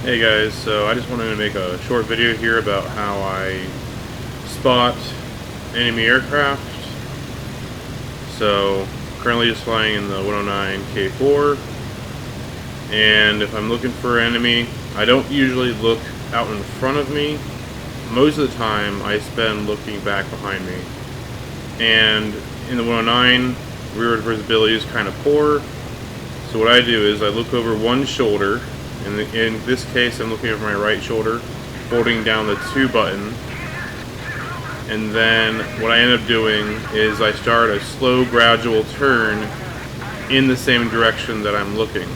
Hey guys, so I just wanted to make a short video here about how I spot enemy aircraft. So currently just flying in the 109 K4, and if I'm looking for an enemy, I don't usually look out in front of me. Most of the time I spend looking back behind me. And in the 109, rear visibility is kind of poor. So what I do is I look over one shoulder. In this case, I'm looking over my right shoulder, holding down the 2 button. And then what I end up doing is I start a slow, gradual turn in the same direction that I'm looking.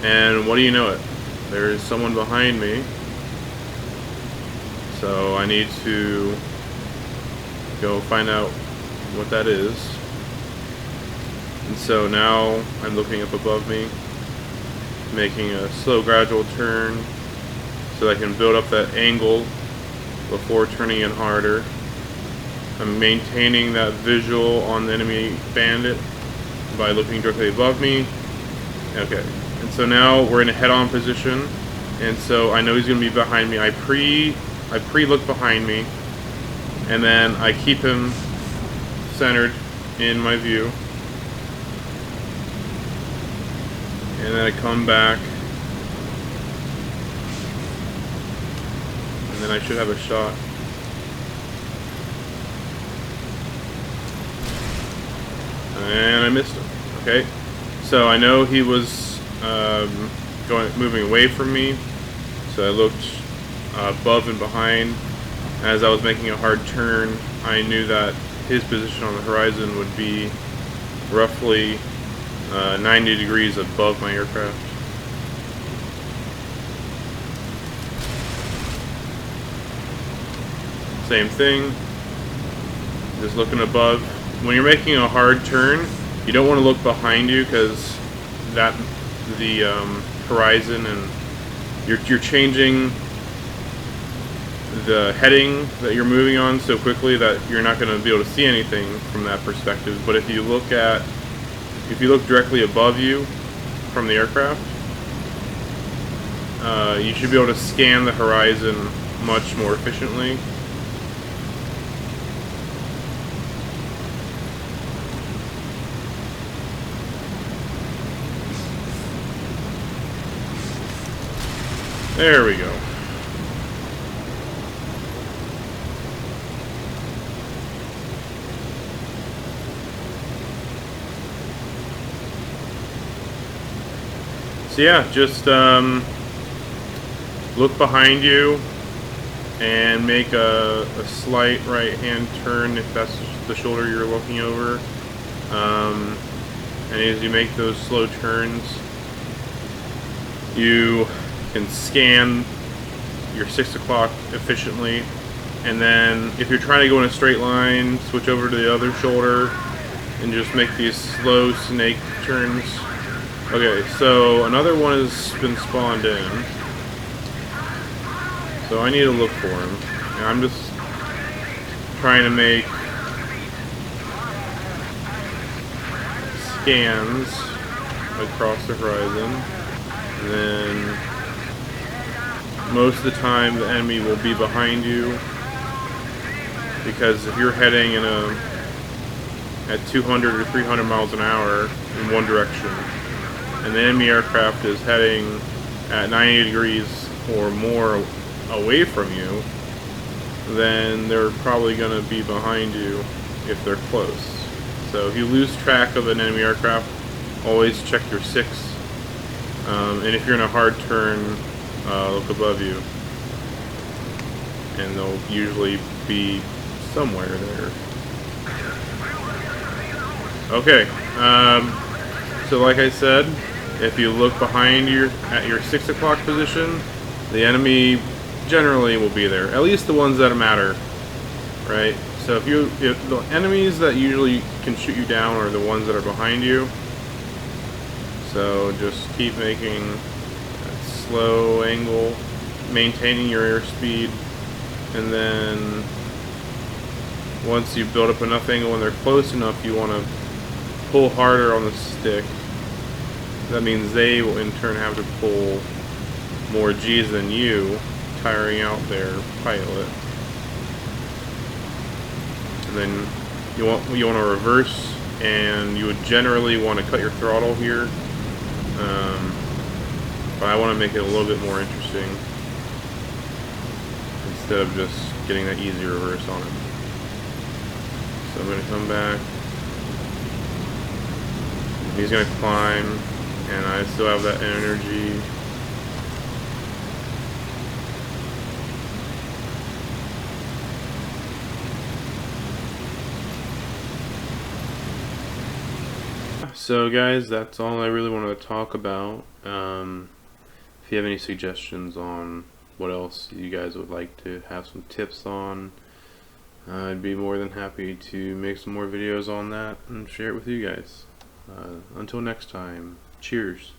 And what do you know it? There's someone behind me. So I need to go find out what that is. And so now I'm looking up above me, making a slow gradual turn so I can build up that angle before turning in harder. I'm maintaining that visual on the enemy bandit by looking directly above me. Okay, and so now we're in a head-on position, and so I know he's going to be behind me. I pre-look behind me, and then I keep him centered in my view. And then I come back, and then I should have a shot. And I missed him. Okay, so I know he was moving away from me. So I looked above and behind. As I was making a hard turn, I knew that his position on the horizon would be roughly 90 degrees above my aircraft. Same thing, just looking above. When you're making a hard turn, you don't want to look behind you because the horizon, and you're changing the heading that you're moving on so quickly that you're not going to be able to see anything from that perspective. But if you look directly above you from the aircraft, you should be able to scan the horizon much more efficiently. There we go. So yeah, just look behind you and make a slight right-hand turn if that's the shoulder you're looking over. And as you make those slow turns, you can scan your 6 o'clock efficiently. And then if you're trying to go in a straight line, switch over to the other shoulder and just make these slow snake turns. Okay, so another one has been spawned in. So I need to look for him. And I'm just trying to make scans across the horizon. And then most of the time the enemy will be behind you, because if you're heading at 200 or 300 miles an hour in one direction, and the enemy aircraft is heading at 90 degrees or more away from you, then they're probably going to be behind you if they're close. So if you lose track of an enemy aircraft, always check your 6. And if you're in a hard turn, look above you, and they'll usually be somewhere there. Okay, so like I said, if you look behind you at your 6 o'clock position, the enemy generally will be there. At least the ones that matter, right? So if the enemies that usually can shoot you down are the ones that are behind you. So just keep making a slow angle, maintaining your airspeed, and then once you build up enough angle when they're close enough, you want to pull harder on the stick. That means they will in turn have to pull more G's than you, tiring out their pilot. And then you want to reverse, and you would generally want to cut your throttle here, but I want to make it a little bit more interesting instead of just getting that easy reverse on it. So I'm going to come back. He's going to climb, and I still have that energy. So guys, that's all I really wanted to talk about. If you have any suggestions on what else you guys would like to have some tips on, I'd be more than happy to make some more videos on that and share it with you guys. Until next time, cheers.